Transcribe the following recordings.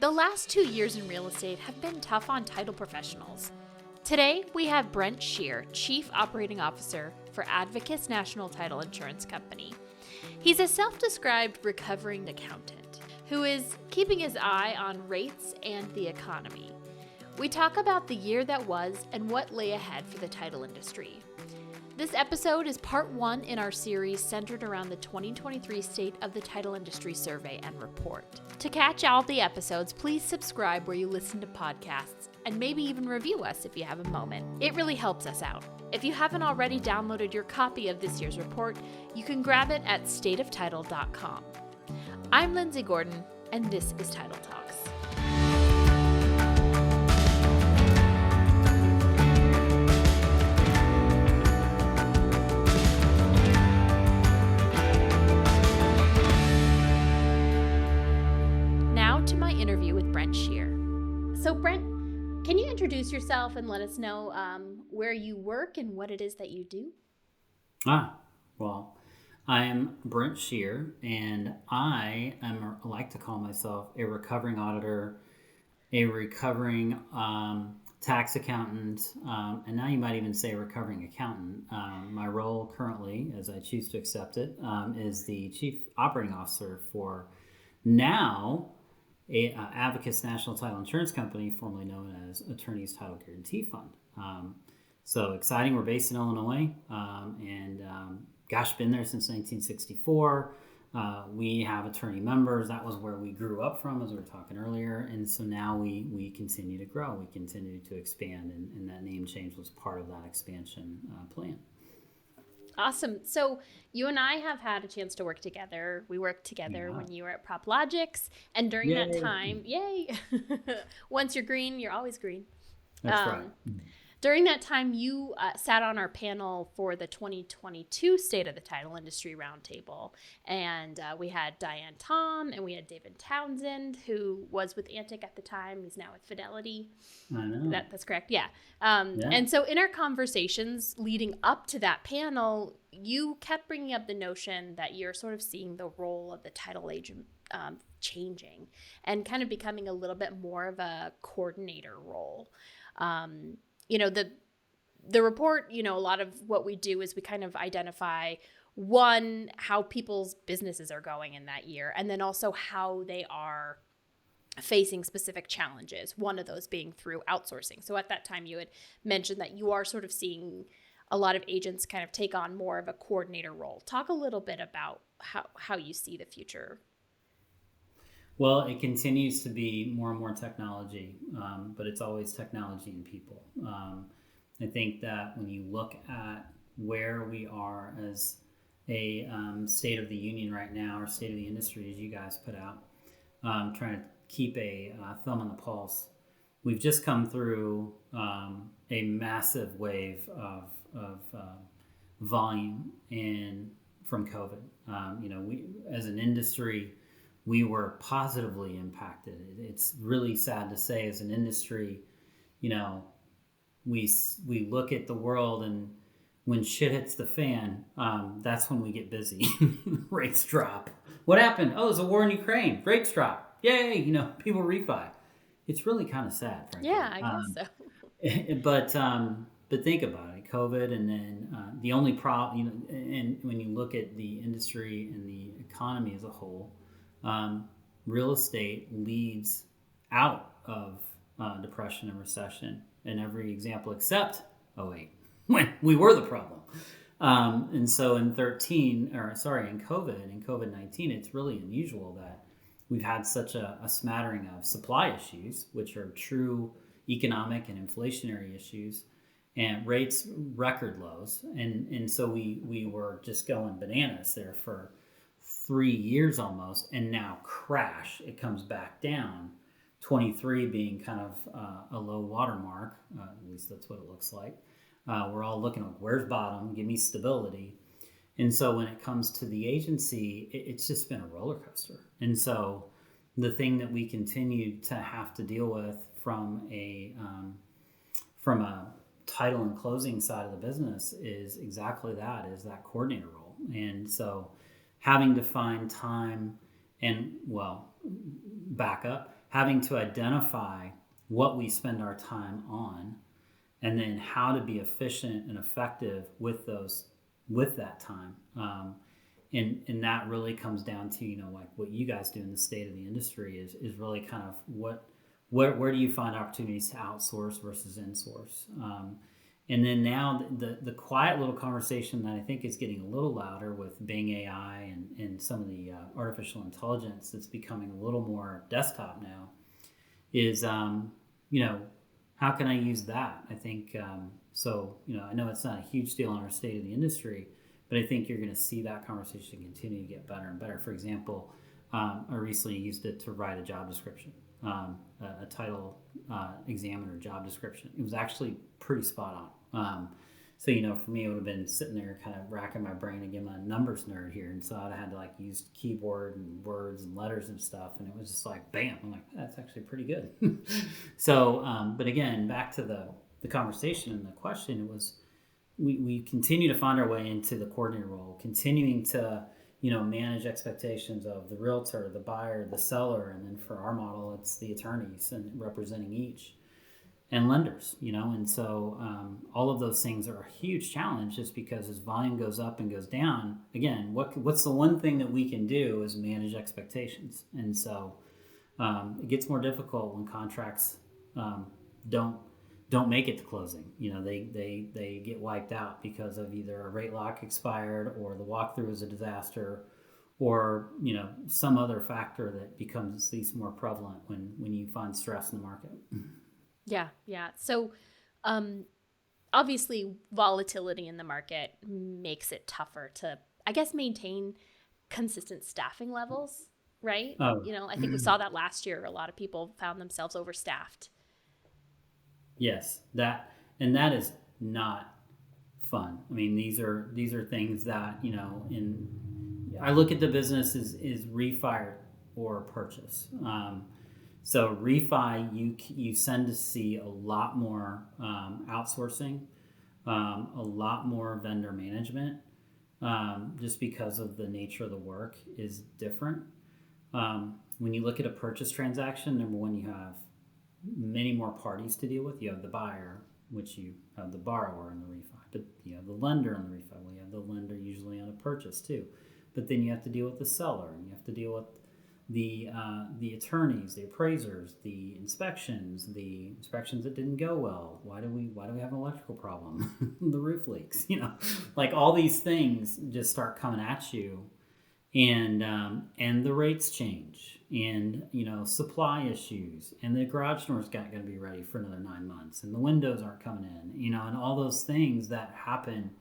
The last 2 years in real estate have been tough on title professionals. Today, we have Brent Scheer, Chief Operating Officer for Advocus National Title Insurance Company. He's a self-described recovering accountant who is keeping his eye on rates and the economy. We talk about the year that was and what lay ahead for the title industry. This episode is part 1 in our series centered around the 2023 State of the Title Industry Survey and Report. To catch all the episodes, please subscribe where you listen to podcasts and maybe even review us if you have a moment. It really helps us out. If you haven't already downloaded your copy of this year's report, you can grab it at stateoftitle.com. I'm Lindsay Gordon, and this is Title Talks. Interview with Brent Scheer. So Brent, can you introduce yourself and let us know where you work and what it is that you do? Well, I am Brent Scheer, and I like to call myself a recovering auditor, a recovering tax accountant, and now you might even say recovering accountant. My role currently, as I choose to accept it, is the Chief Operating Officer for now Advocus National Title Insurance Company, formerly known as Attorney's Title Guarantee Fund. So exciting. We're based in Illinois, and been there since 1964. We have attorney members. That was where we grew up from, as we were talking earlier. And so now we continue to grow. We continue to expand, and that name change was part of that expansion plan. Awesome. So you and I have had a chance to work together. We worked together when you were at PropLogix. And during that time, once you're green, you're always green. That's right. During that time, you sat on our panel for the 2022 State of the Title Industry Roundtable. And we had Diane Tom and we had David Townsend, who was with Antic at the time. He's now with Fidelity. I know. That's correct. Yeah. And so in our conversations leading up to that panel, you kept bringing up the notion that you're sort of seeing the role of the title agent changing and kind of becoming a little bit more of a coordinator role. The report, a lot of what we do is we kind of identify, one, how people's businesses are going in that year, and then also how they are facing specific challenges, one of those being through outsourcing. So at that time, you had mentioned that you are sort of seeing a lot of agents kind of take on more of a coordinator role. Talk a little bit about how you see the future. Well, it continues to be more and more technology, but it's always technology and people. I think that when you look at where we are as a state of the union right now, or state of the industry, as you guys put out, trying to keep a thumb on the pulse, we've just come through a massive wave of volume from COVID. We, as an industry, we were positively impacted. It's really sad to say, as an industry, we look at the world, and when shit hits the fan, that's when we get busy. Rates drop. What happened? Oh, there's a war in Ukraine. Rates drop. Yay! People refi. It's really kind of sad, frankly. Yeah, I guess so. But think about it. COVID, and then the only problem, and when you look at the industry and the economy as a whole, real estate leads out of depression and recession in every example except 2008, when we were the problem. And so in COVID-19, it's really unusual that we've had such a smattering of supply issues, which are true economic and inflationary issues, and rates record lows. And so we were just going bananas there for 3 years almost, and now crash. It comes back down. 23 being kind of a low watermark, at least that's what it looks like. We're all looking at where's bottom, give me stability. And so when it comes to the agency, it's just been a roller coaster. And so the thing that we continue to have to deal with from a title and closing side of the business is exactly that, is that coordinator role. And so having to find time and, back up, having to identify what we spend our time on, and then how to be efficient and effective with that time. And that really comes down to, like what you guys do in the state of the industry is really kind of where do you find opportunities to outsource versus insource. And then now the quiet little conversation that I think is getting a little louder with Bing AI and some of the artificial intelligence that's becoming a little more desktop now is, how can I use that? I think, I know it's not a huge deal in our state of the industry, but I think you're going to see that conversation continue to get better and better. For example, I recently used it to write a job description, a title examiner job description. It was actually pretty spot on. For me, it would have been sitting there kind of racking my brain. Again, I'm a numbers nerd here, and so I'd had to use keyboard and words and letters and stuff, and it was just like, bam! I'm like, that's actually pretty good. But again, back to the conversation and the question, it was we continue to find our way into the coordinator role, continuing to manage expectations of the realtor, the buyer, the seller, and then for our model, it's the attorneys and representing each. And lenders, and so all of those things are a huge challenge, just because as volume goes up and goes down, again, what's the one thing that we can do is manage expectations. And so it gets more difficult when contracts don't make it to closing. They get wiped out because of either a rate lock expired, or the walkthrough is a disaster, or some other factor that becomes at least more prevalent when you find stress in the market. Yeah. So, obviously, volatility in the market makes it tougher to, I guess, maintain consistent staffing levels, right? Oh. I think we saw that last year. A lot of people found themselves overstaffed. Yes, that is not fun. I mean, these are things that I look at the business is refi or purchase. So refi, you tend to see a lot more outsourcing, a lot more vendor management, just because of the nature of the work is different. When you look at a purchase transaction, number one, you have many more parties to deal with. You have the buyer, which you have the borrower in the refi, but you have the lender on the refi. Well, you have the lender usually on a purchase too, but then you have to deal with the seller, and you have to deal with the attorneys, the appraisers, the inspections that didn't go well. Why do we have an electrical problem? The roof leaks. Like all these things just start coming at you, and the rates change, and supply issues, and the garage door's not going to be ready for another 9 months, and the windows aren't coming in. And all those things that happen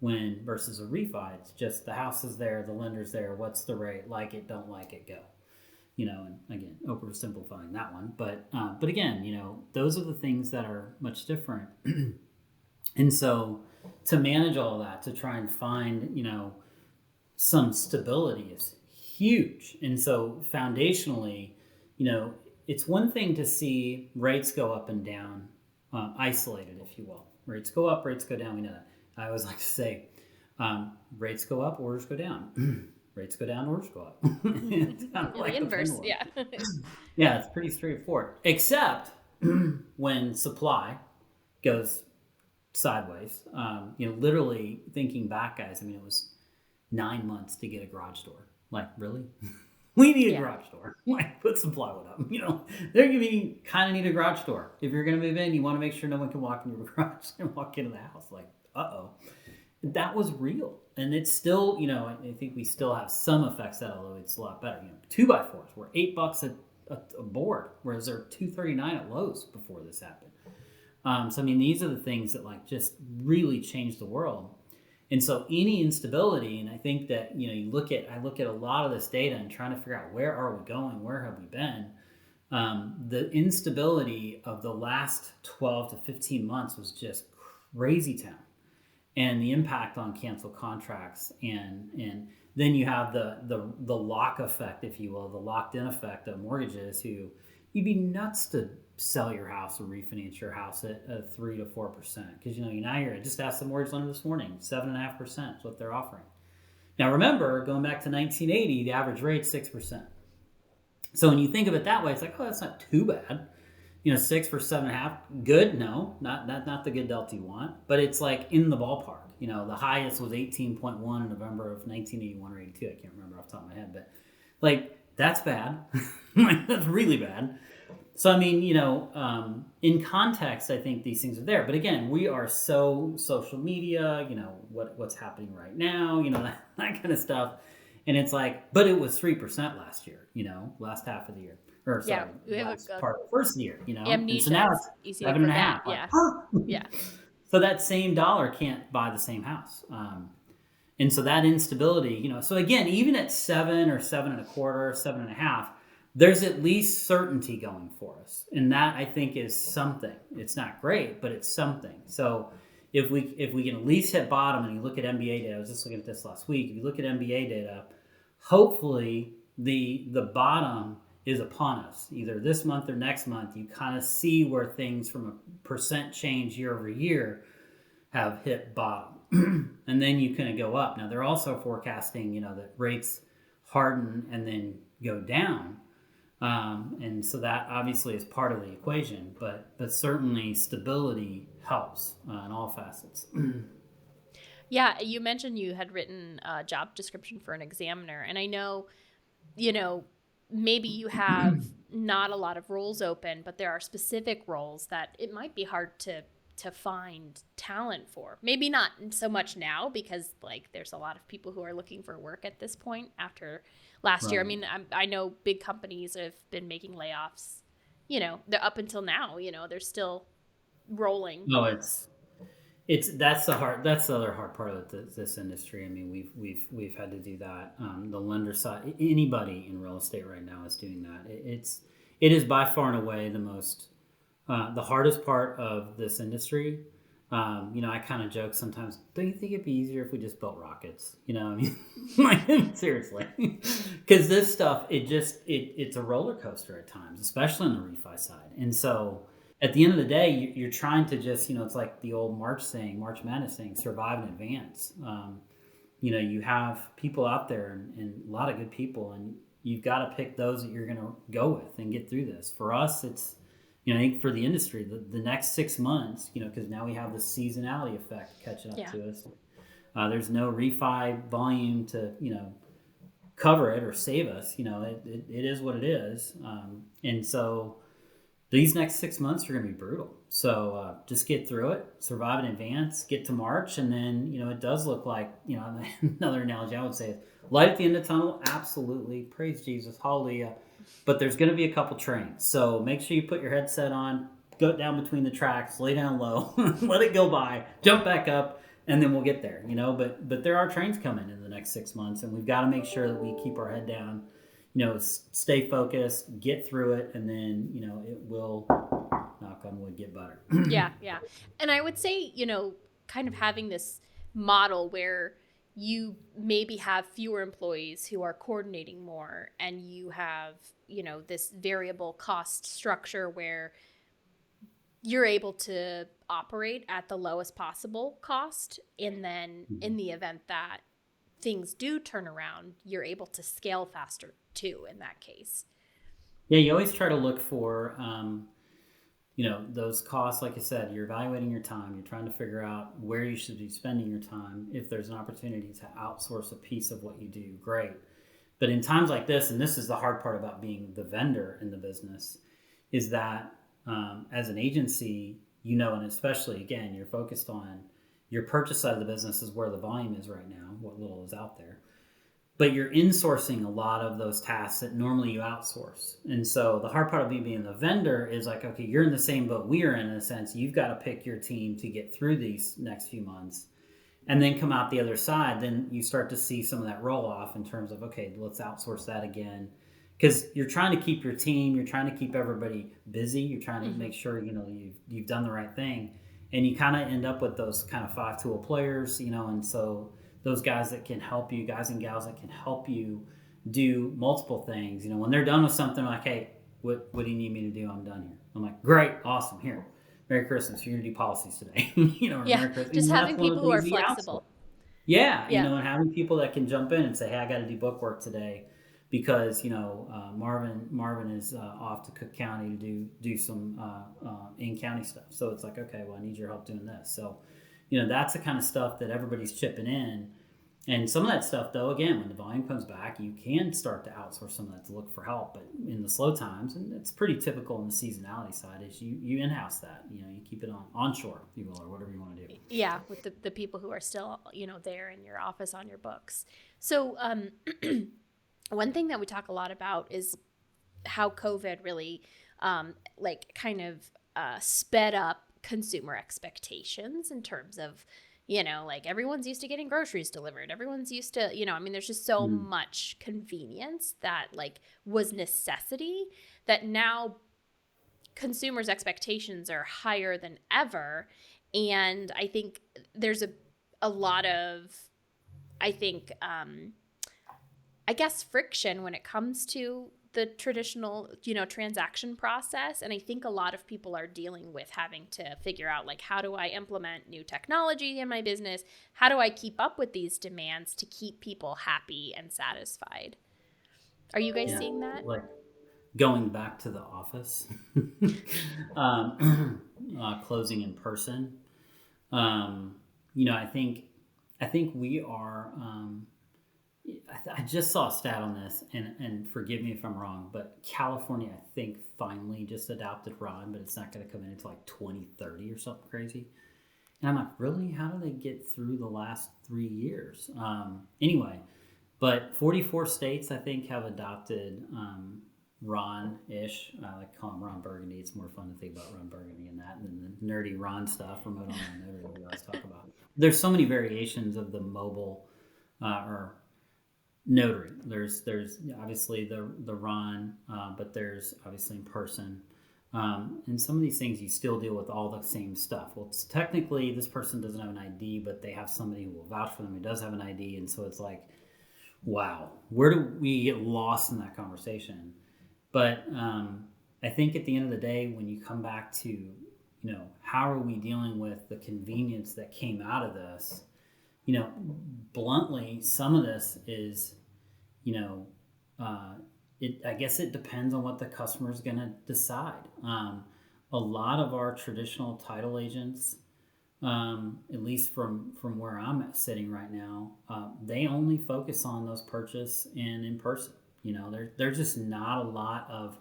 when versus a refi, it's just the house is there, the lender's there. What's the rate? Like it, don't like it, go. And again, oversimplifying that one, but again, those are the things that are much different. And so to manage all of that, to try and find, some stability is huge. And so foundationally, it's one thing to see rates go up and down, isolated, if you will. Rates go up, rates go down. We know that. I always like to say, rates go up, orders go down. Rates go down, orders go up. It's kind of like the inverse, yeah. Yeah, it's pretty straightforward. Except when supply goes sideways. Literally thinking back, guys, I mean, it was 9 months to get a garage door. Like, really? We need a garage door. Like, put some plywood up. They're going to kind of need a garage door. If you're going to move in, you want to make sure no one can walk into your garage and walk into the house. Like, uh-oh. That was real. And it's still, I think we still have some effects that, although it's a lot better. 2x4s were $8 a board, whereas they're $2.39 at Lowe's before this happened. So, I mean, these are the things that just really changed the world. And so any instability, and I think that, I look at a lot of this data and trying to figure out where are we going, where have we been? The instability of the last 12 to 15 months was just crazy town. And the impact on canceled contracts, and then you have the lock effect, if you will, the locked in effect of mortgages. Who you'd be nuts to sell your house or refinance your house at 3 to 4%, because now I just asked the mortgage lender this morning, 7.5% is what they're offering. Now remember, going back to 1980, the average rate's 6%. So when you think of it that way, it's like, oh, that's not too bad. 6 for 7.5, good? No, not the good delta you want, but it's like in the ballpark. The highest was 18.1 in November of 1981 or 82. I can't remember off the top of my head, but like that's bad. Like that's really bad. So I mean, in context, I think these things are there. But again, we are so social media. What's happening right now. That kind of stuff. And it's like, but it was 3% last year. Last half of the year, or Yeah, sorry, we have last part of the first year. And so amnesia. now It's it's easy to seven and a forget. half. Like, Yeah. huh? Yeah. So that same dollar can't buy the same house. And so that instability, so again, even at 7 or 7.25, 7.5, there's at least certainty going for us. And that I think is something. It's not great, but it's something. So if we can at least hit bottom, and you look at MBA data, I was just looking at this last week. If you look at MBA data, hopefully the bottom is upon us. Either this month or next month, you kind of see where things from a percent change year over year have hit bottom. And then you kind of go up. Now they're also forecasting, that rates harden and then go down. And so that obviously is part of the equation, but certainly stability helps in all facets. Yeah, you mentioned you had written a job description for an examiner, and I know, maybe you have not a lot of roles open, but there are specific roles that it might be hard to find talent for. Maybe not so much now because like there's a lot of people who are looking for work at this point after last year. I Right. mean, I know big companies have been making layoffs. They're up until now. They're still rolling. No, that's the other hard part of this industry. I mean, we've had to do that. The lender side, anybody in real estate right now is doing that. It is by far and away the hardest part of this industry. I kind of joke sometimes. Don't you think it'd be easier if we just built rockets? I mean, like seriously, because this stuff it's a roller coaster at times, especially on the refi side. And so at the end of the day, you're trying to just it's like the old March Madness saying, survive in advance. You have people out there and a lot of good people, and you've got to pick those that you're going to go with and get through this. For us, it's I think for the industry, the next 6 months, because now we have the seasonality effect catching up to us. There's no refi volume to, cover it or save us. It is what it is. And so these next 6 months are going to be brutal. So just get through it, survive in advance, get to March. And then, it does look like, another analogy I would say is light at the end of the tunnel. Absolutely. Praise Jesus. Hallelujah. But there's going to be a couple trains. So make sure you put your headset on, go down between the tracks, lay down low, let it go by, jump back up, and then we'll get there, But there are trains coming in the next 6 months, and we've got to make sure that we keep our head down, stay focused, get through it, and then, it will, knock on wood, get better. Yeah. And I would say, kind of having this model where you maybe have fewer employees who are coordinating more, and you have, this variable cost structure where you're able to operate at the lowest possible cost. And then in the event that things do turn around, you're able to scale faster too in that case. Yeah, you always try to look for those costs. Like I said, you're evaluating your time. You're trying to figure out where you should be spending your time. If there's an opportunity to outsource a piece of what you do, great. But in times like this, and this is the hard part about being the vendor in the business, is that as an agency, and especially, again, you're focused on your purchase side of the business is where the volume is right now, what little is out there. But you're insourcing a lot of those tasks that normally you outsource. And so the hard part of me being the vendor is like, okay, you're in the same boat we are in a sense. You've got to pick your team to get through these next few months and then come out the other side. Then you start to see some of that roll off in terms of, okay, let's outsource that again. Because you're trying to keep your team, you're trying to keep everybody busy. You're trying to make sure, you've done the right thing. And you kind of end up with those kind of 5-tool players, and so those guys that can help you, guys and gals that can help you do multiple things. When they're done with something, like, hey, what do you need me to do? I'm done here. I'm like, great, awesome, here. Merry Christmas. You're going to do policies today. Or Yeah, Merry Christmas. just And having that's one of people the who are things we outsource. flexible. Yeah, Yeah. And having people that can jump in and say, hey, I got to do book work today because, Marvin Marvin is off to Cook County to do some in-county stuff. So it's like, okay, well, I need your help doing this. So, that's the kind of stuff that everybody's chipping in. And some of that stuff, though, again, when the volume comes back, you can start to outsource some of that to look for help. But in the slow times, and it's pretty typical in the seasonality side, is you in-house that. You keep it onshore, if you will, or whatever you want to do. Yeah, with the people who are still, there in your office on your books. So one thing that we talk a lot about is how COVID really kind of sped up consumer expectations in terms of, everyone's used to getting groceries delivered. Everyone's used to, there's just so much convenience that was necessity that now consumers' expectations are higher than ever. And I think there's a lot of, friction when it comes to the traditional, transaction process. And I think a lot of people are dealing with having to figure out, how do I implement new technology in my business? How do I keep up with these demands to keep people happy and satisfied? Are you guys seeing that? Like going back to the office, closing in person. I think we are. I just saw a stat on this, and forgive me if I'm wrong, but California, I think, finally just adopted RON, but it's not going to come in until 2030 or something crazy. And I'm like, really? How do they get through the last 3 years? Anyway, but 44 states, I think, have adopted Ron-ish. I like to call him Ron Burgundy. It's more fun to think about Ron Burgundy and that than the nerdy Ron stuff, remote online notary that we always talk about. There's so many variations of the mobile or notary. There's obviously the Ron, but there's obviously in person. And some of these things you still deal with all the same stuff. Well, it's technically this person doesn't have an ID, but they have somebody who will vouch for them who does have an ID. And so it's like, wow, where do we get lost in that conversation? But I think at the end of the day, when you come back to, how are we dealing with the convenience that came out of this? Bluntly, some of this is, I guess it depends on what the customer is going to decide. A lot of our traditional title agents, at least from where I'm sitting right now, they only focus on those purchase and in person. There's just not a lot of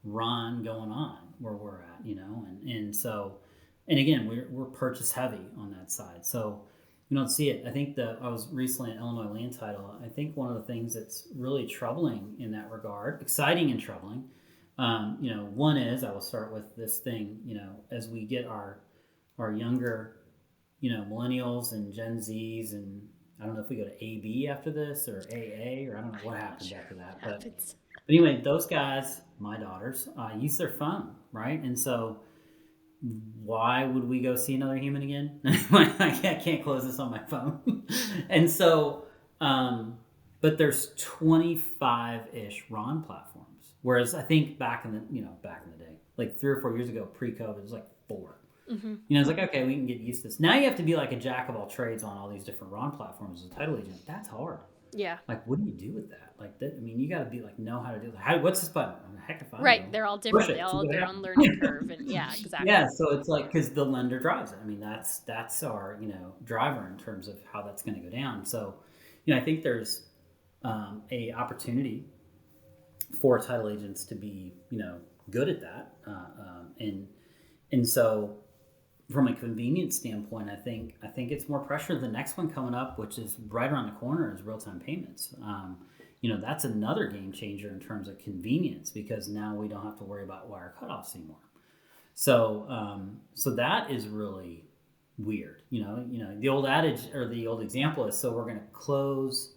run going on where we're at, and so, and again, we're purchase heavy on that side. So you don't see it. I think I was recently at Illinois Land Title. I think one of the things that's really troubling in that regard, exciting and troubling, one is, I will start with this thing, as we get our younger, millennials and Gen Zs, and I don't know if we go to AB after this or AA, or I don't know what happens after that. But anyway, those guys, my daughters, use their phone, right? And so why would we go see another human again? I can't close this on my phone. And so, but there's 25-ish RON platforms. Whereas I think back in the day, like 3 or 4 years ago, pre-COVID, it was like 4. Mm-hmm. It's like, okay, we can get used to this. Now you have to be like a jack of all trades on all these different RON platforms as a title agent. That's hard. Yeah. Like, what do you do with that? Like, you got to be like, know how to do it. What's this button? Heck if I know. Right. They're all different. They all have their own learning curve. And yeah, exactly. Yeah. So it's like, because the lender drives it. That's our, driver in terms of how that's going to go down. So, I think there's a opportunity for title agents to be, good at that. And so from a convenience standpoint, I think it's more pressure. The next one coming up, which is right around the corner, is real-time payments. That's another game changer in terms of convenience, because now we don't have to worry about wire cutoffs anymore. So that is really weird. The old adage or the old example is, so we're going to close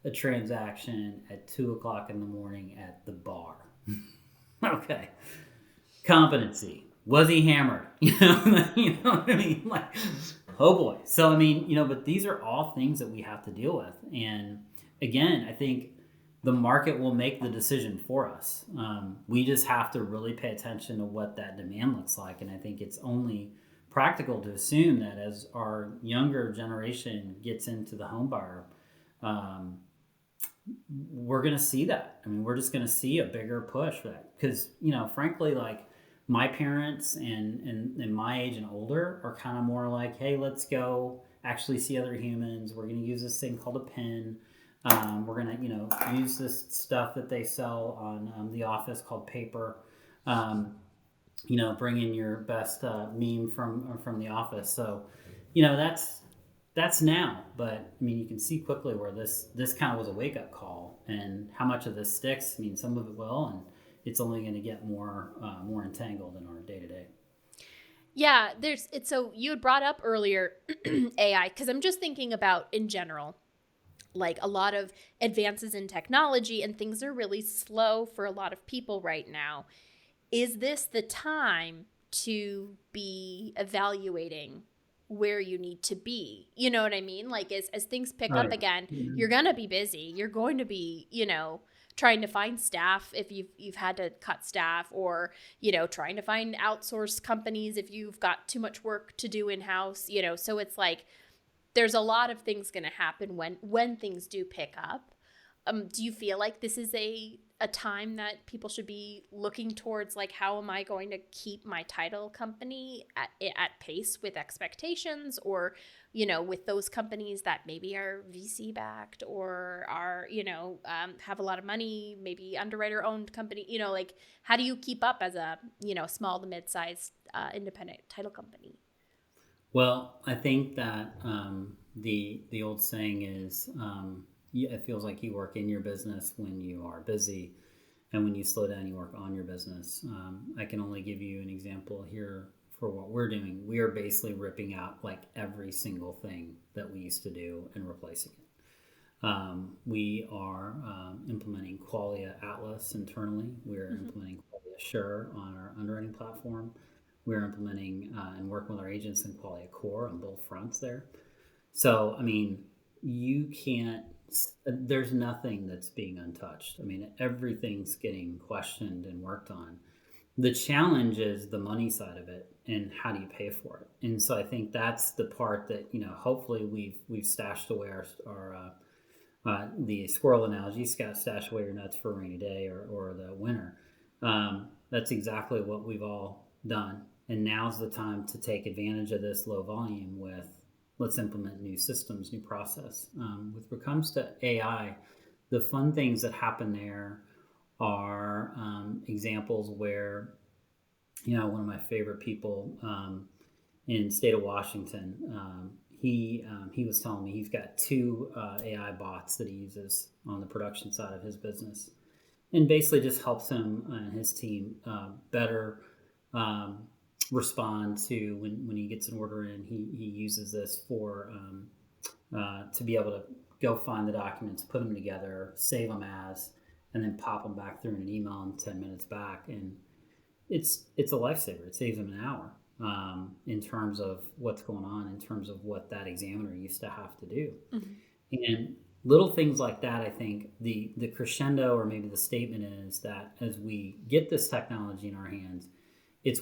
a transaction at 2:00 in the morning at the bar. Okay. Competency. Was he hammered? You know what I mean? Like, oh boy. So, but these are all things that we have to deal with. And again, I think the market will make the decision for us. We just have to really pay attention to what that demand looks like. And I think it's only practical to assume that as our younger generation gets into the home buyer we're going to see that. I mean, we're just going to see a bigger push for that because, frankly, like my parents and my age and older are kind of more like, hey, let's go actually see other humans. We're going to use this thing called a pen. We're going to, use this stuff that they sell on the office called paper. Bring in your best meme from the office. So, that's now. But I mean, you can see quickly where this kind of was a wake up call, and how much of this sticks. I mean, some of it will, and it's only going to get more entangled in our day to day. Yeah, so you had brought up earlier AI, because I'm just thinking about in general, like a lot of advances in technology and things are really slow for a lot of people right now. Is this the time to be evaluating where you need to be? You know what I mean? Like as things pick up again, you're going to be busy. You're going to be, trying to find staff if you've had to cut staff, or, trying to find outsourced companies if you've got too much work to do in-house, so it's like there's a lot of things going to happen when things do pick up. Do you feel like this is a time that people should be looking towards, like, how am I going to keep my title company at pace with expectations, or, with those companies that maybe are VC backed or are, have a lot of money, maybe underwriter owned company, like how do you keep up as a, small to mid-sized independent title company? Well, I think that the old saying is, it feels like you work in your business when you are busy, and when you slow down, you work on your business. I can only give you an example here for what we're doing. We are basically ripping out like every single thing that we used to do and replacing it. We are implementing Qualia Atlas internally. We're implementing Qualia Assure on our underwriting platform. We're implementing and working with our agents in Qualia Core on both fronts there. So, I mean, you can't, there's nothing that's being untouched. I mean, everything's getting questioned and worked on. The challenge is the money side of it and how do you pay for it. And so I think that's the part that, hopefully we've stashed away the squirrel analogy, stash away your nuts for a rainy day or the winter. That's exactly what we've all done. And now's the time to take advantage of this low volume with, let's implement new systems, new process. With what comes to AI, the fun things that happen there are examples where, one of my favorite people in the state of Washington, he was telling me he's got two AI bots that he uses on the production side of his business, and basically just helps him and his team better respond to when he gets an order in. He uses this for to be able to go find the documents, put them together, save them as, and then pop them back through in an email in 10 minutes back. And it's a lifesaver. It saves them an hour in terms of what's going on, in terms of what that examiner used to have to do. And little things like that, I think the crescendo, or maybe the statement, is that as we get this technology in our hands,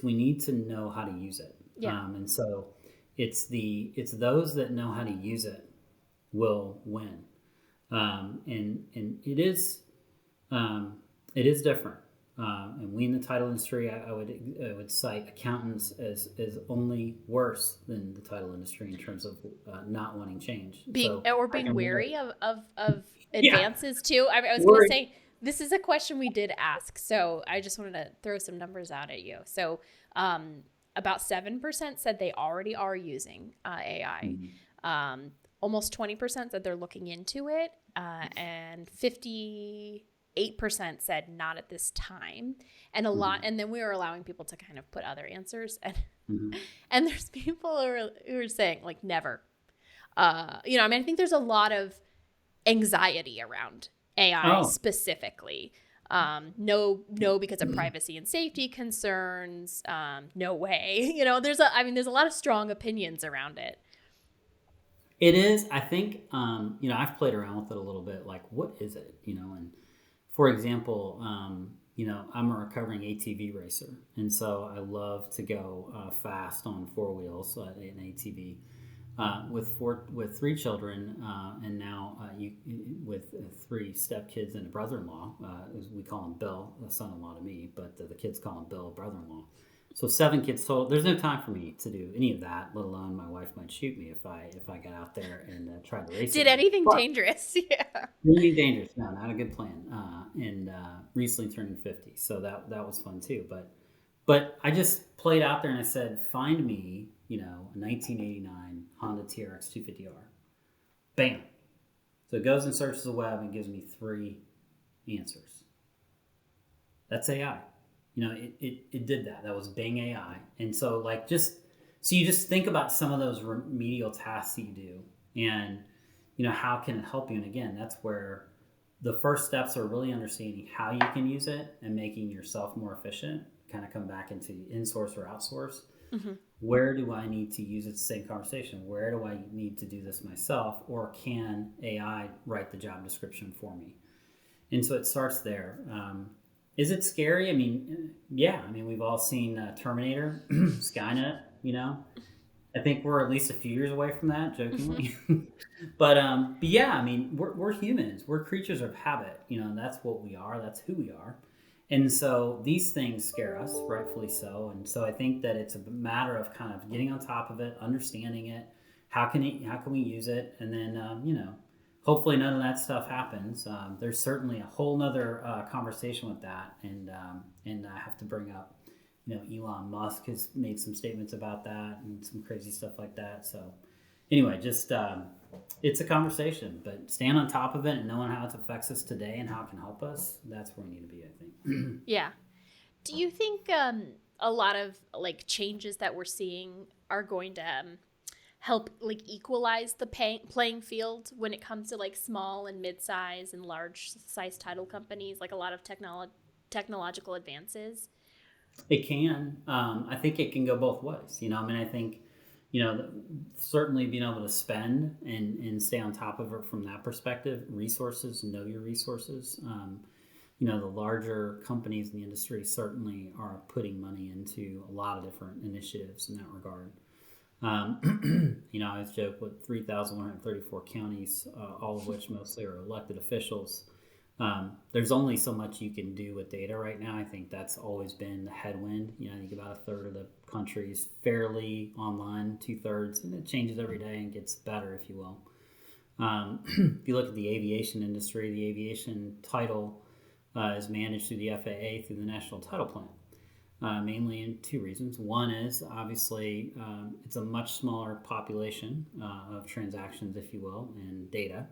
we need to know how to use it. And so it's those that know how to use it will win. And it is different. And we in the title industry, I would cite accountants as only worse than the title industry in terms of not wanting change. Being wary of advances too. I was going to say, this is a question we did ask, so I just wanted to throw some numbers out at you. So about 7% said they already are using AI. Almost 20% said they're looking into it, and 58% said not at this time, and and then we were allowing people to kind of put other answers, and and there's people who are saying like never. I mean, I think there's a lot of anxiety around AI specifically. No, because of privacy and safety concerns. No way. There's a lot of strong opinions around it. It is. I think, I've played around with it a little bit. Like, what is it? And for example, I'm a recovering ATV racer. And so I love to go fast on four wheels, an ATV. with three children, and now with three stepkids and a brother-in-law. We call him Bill, a son-in-law to me, but the kids call him Bill, brother-in-law. So 7 kids total. There's no time for me to do any of that, let alone my wife might shoot me if I got out there and tried to race. Did anything dangerous? Yeah. Anything dangerous? No, not a good plan. And recently turning 50, so that was fun too. But I just played out there and I said, find me, a 1989 Honda TRX 250R. Bam. So it goes and searches the web and gives me 3 answers. That's AI. It did that. That was Bing AI. And so you just think about some of those remedial tasks that you do and, how can it help you? And again, that's where the first steps are really understanding how you can use it and making yourself more efficient, kind of come back into in-source or outsource. Mm-hmm. Where do I need to use it? The same conversation. Where do I need to do this myself? Or can AI write the job description for me? And so it starts there. Is it scary? I mean, yeah. I mean, we've all seen Terminator, Skynet, I think we're at least a few years away from that, jokingly. Mm-hmm. But yeah, I mean, we're humans. We're creatures of habit. That's what we are. That's who we are. And so these things scare us, rightfully so. And so I think that it's a matter of kind of getting on top of it, understanding it. How can we use it? And then, hopefully none of that stuff happens. There's certainly a whole nother conversation with that. And I have to bring up, Elon Musk has made some statements about that and some crazy stuff like that. So anyway, just it's a conversation, but staying on top of it and knowing how it affects us today and how it can help us, that's where we need to be, I think. Yeah. Do you think a lot of changes that we're seeing are going to help equalize the playing field when it comes to small and mid-size and large-size title companies, a lot of technological advances? It can. I think it can go both ways. I think, certainly being able to spend and stay on top of it from that perspective, resources, know your resources. The larger companies in the industry certainly are putting money into a lot of different initiatives in that regard. I always joke with 3,134 counties, all of which mostly are elected officials. There's only so much you can do with data right now. I think that's always been the headwind. I think about a third of the country is fairly online, 2/3, and it changes every day and gets better, if you will. If you look at the aviation industry, the aviation title is managed through the FAA, through the National Title Plan, mainly in 2 reasons. One is obviously it's a much smaller population of transactions, if you will, and data.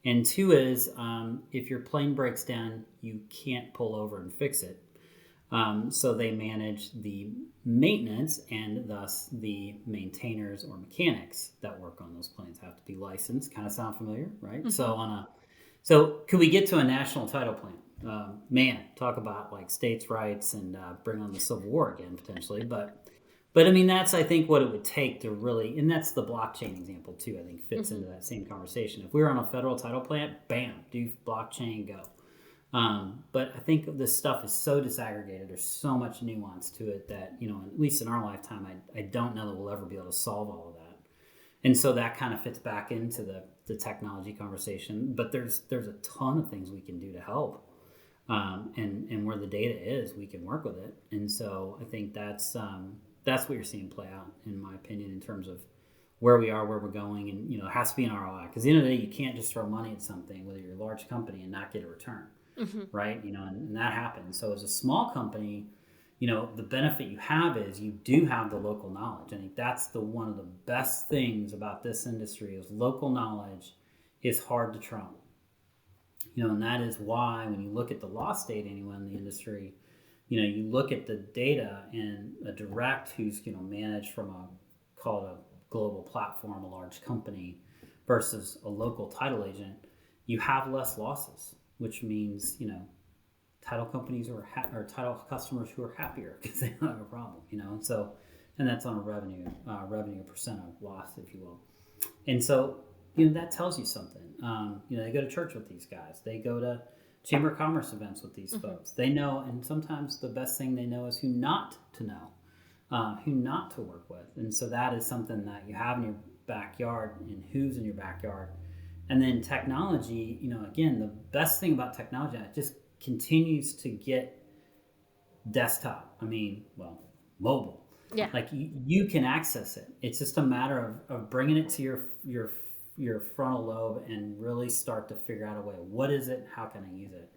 And 2 is if your plane breaks down, you can't pull over and fix it. So they manage the maintenance, and thus the maintainers or mechanics that work on those planes have to be licensed. Kind of sound familiar, right? Mm-hmm. So could we get to a national title plan? Man, talk about states' rights and bring on the Civil War again potentially, But I mean, that's, I think, what it would take to really, and that's the blockchain example too, I think fits into that same conversation. If we were on a federal title plant, bam, do blockchain, go. But I think this stuff is so disaggregated, there's so much nuance to it that, at least in our lifetime, I don't know that we'll ever be able to solve all of that. And so that kind of fits back into the technology conversation. But there's a ton of things we can do to help. And where the data is, we can work with it. And so I think that's what you're seeing play out, in my opinion, in terms of where we are, where we're going, and it has to be an ROI. Because at the end of the day, you can't just throw money at something, whether you're a large company, and not get a return, right? And that happens. So as a small company, the benefit you have is you do have the local knowledge. I think that's one of the best things about this industry is local knowledge is hard to trump. And that is why when you look at the loss data anyway in the industry, you look at the data, and a direct who's managed from called a global platform, a large company, versus a local title agent, you have less losses, which means title companies or title customers who are happier because they don't have a problem, and that's on a revenue percent of loss, if you will. And so that tells you something. They go to church with these guys, they go to Chamber of Commerce events with these folks. They know, and sometimes the best thing they know is who not to know, who not to work with. And so that is something that you have in your backyard and who's in your backyard. And then technology, again, the best thing about technology, it just continues to get desktop. Mobile. Yeah. Like you can access it. It's just a matter of bringing it to your frontal lobe and really start to figure out a way. What is it? How can I use it?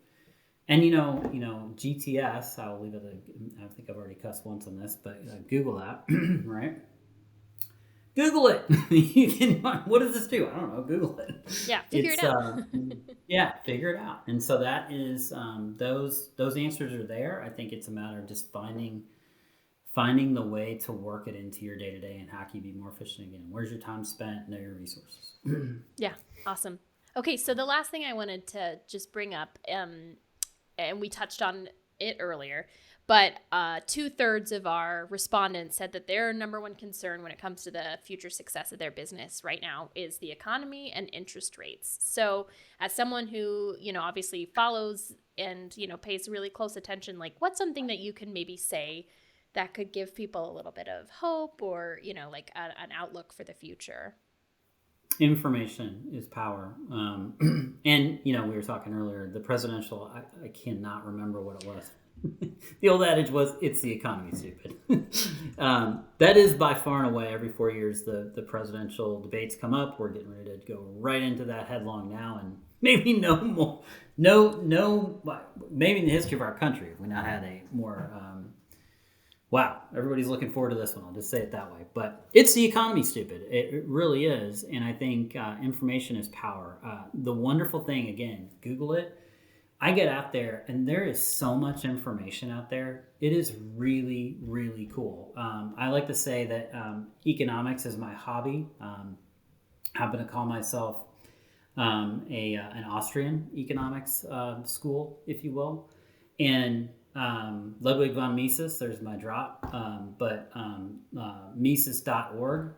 And GTS, I'll leave it. I think I've already cussed once on this, but Google that, right? Google it. You can. What does this do? I don't know. Google it. Yeah, figure it out. Yeah, figure it out. And so that is those answers are there. I think it's a matter of just finding the way to work it into your day to day, and how can you be more efficient again? Where's your time spent? Know your resources. Yeah, awesome. Okay, so the last thing I wanted to just bring up, and we touched on it earlier, but 2/3 of our respondents said that their number one concern when it comes to the future success of their business right now is the economy and interest rates. So as someone who, obviously follows and, pays really close attention, like what's something that you can maybe say that could give people a little bit of hope or, like an outlook for the future? Information is power. And, we were talking earlier, the presidential, I cannot remember what it was. The old adage was, it's the economy, stupid. That is by far and away, every 4 years, the presidential debates come up. We're getting ready to go right into that headlong now. And maybe maybe in the history of our country, we not had a more, wow, everybody's looking forward to this one. I'll just say it that way. But it's the economy, stupid. It really is. And I think information is power. The wonderful thing, again, Google it. I get out there and there is so much information out there. It is really, really cool. I like to say that economics is my hobby. I happen to call myself an Austrian economics school, if you will. And Ludwig von Mises, there's my drop. But Mises.org,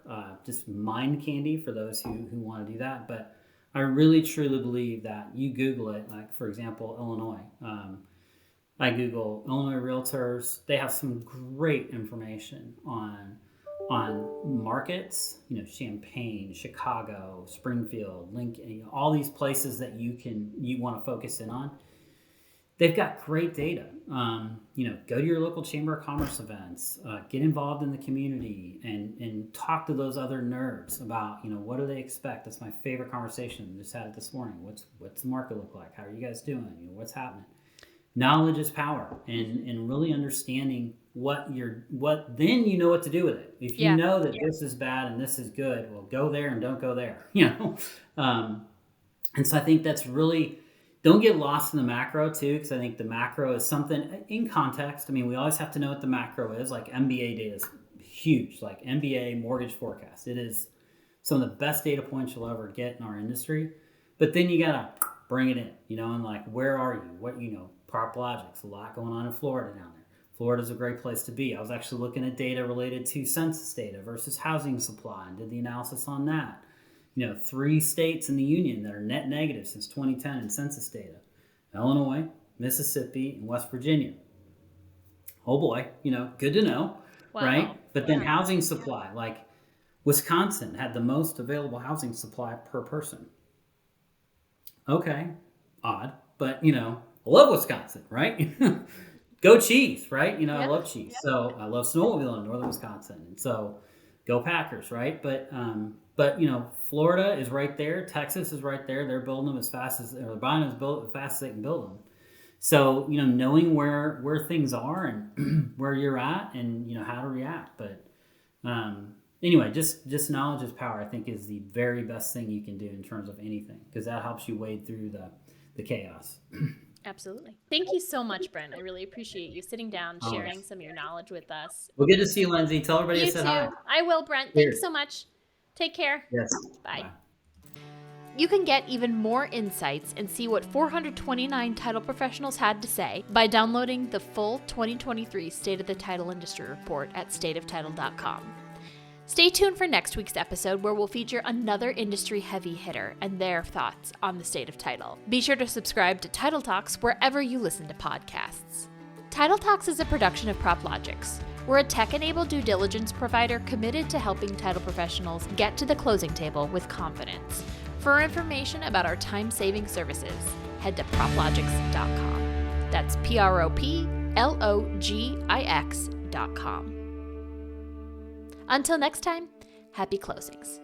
just mind candy for those who want to do that. But I really truly believe that you Google it, like for example, Illinois. I Google Illinois realtors. They have some great information on markets, Champaign, Chicago, Springfield, Lincoln, all these places that you want to focus in on. They've got great data. Go to your local Chamber of Commerce events, get involved in the community, and talk to those other nerds about, what do they expect? That's my favorite conversation. Just had it this morning. What's the market look like? How are you guys doing? What's happening? Knowledge is power, and really understanding then you know what to do with it. If you know that this is bad and this is good, well, go there and don't go there. And so I think that's really. Don't get lost in the macro too, because I think the macro is something in context. We always have to know what the macro is. Like MBA data is huge, like MBA mortgage forecast. It is some of the best data points you'll ever get in our industry. But then you gotta bring it in, and like, where are you? What, Prop Logic's a lot going on in Florida down there. Florida's a great place to be. I was actually looking at data related to census data versus housing supply and did the analysis on that. 3 states in the union that are net negative since 2010 in census data: Illinois, Mississippi, and West Virginia. Oh boy, good to know, wow. Right? But then housing supply, like Wisconsin had the most available housing supply per person. Okay, odd, but I love Wisconsin, right? Go Chiefs, right? I love Chiefs. So I love snowmobile in northern Wisconsin, and so go Packers, right? But Florida is right there. Texas is right there. They're building them as fast as they're buying them as fast as they can build them. So knowing where things are and where you're at, and how to react. But anyway, just knowledge is power. I think is the very best thing you can do in terms of anything, because that helps you wade through the chaos. Absolutely. Thank you so much, Brent. I really appreciate you sitting down, sharing some of your knowledge with us. Well, good to see you, Lindsay. Tell everybody I said hi. I will, Brent. Thanks so much. Take care. Yes. Bye. You can get even more insights and see what 429 title professionals had to say by downloading the full 2023 State of the Title Industry Report at stateoftitle.com. Stay tuned for next week's episode, where we'll feature another industry heavy hitter and their thoughts on the state of title. Be sure to subscribe to Title Talks wherever you listen to podcasts. Title Talks is a production of PropLogix. We're a tech-enabled due diligence provider committed to helping title professionals get to the closing table with confidence. For information about our time-saving services, head to proplogix.com. That's PROPLOGIX.com. Until next time, happy closings.